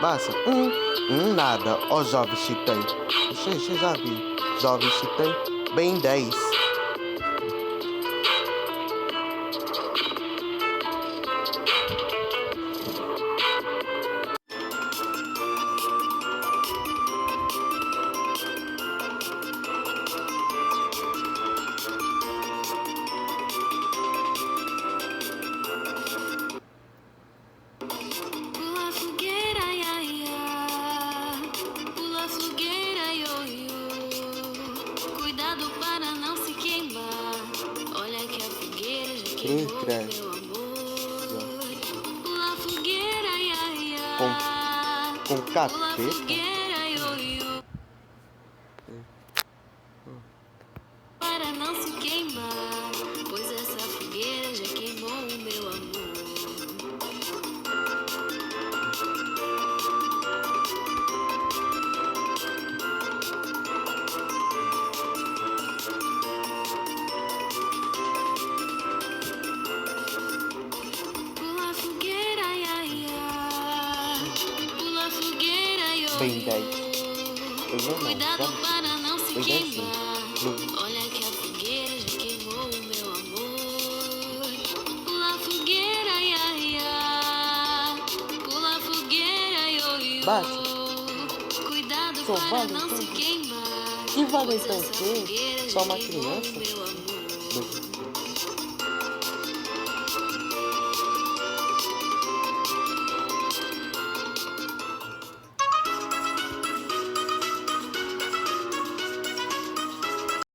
Passa. Nada. Ó, jovens titãs. Você já vi. Jovens titãs. Bem 10. Pula fogueira, ia, ia. Pula fogueira, ioiô. Cuidado para não se queimar. Olha que a fogueira já queimou, meu amor. Pula fogueira, ia, ia. Com Pula capeta? fogueira, ioiô. Para não se queimar, pois essa fogueira já queimou o meu amor. Pula fogueira, ia, ia. Pula fogueira, ioiô. Bem 10. Eu não, Cuidado jovens para não se titãs. Bem 10 sim. queimar. Olha que a fogueira já queimou o meu amor. Pula fogueira, ia, ia. Pula fogueira, ioiô. Basta. Cuidado Sou para valentão. não se queimar. Que valentão Pois essa que? fogueira Só já uma queimou o criança? meu amor.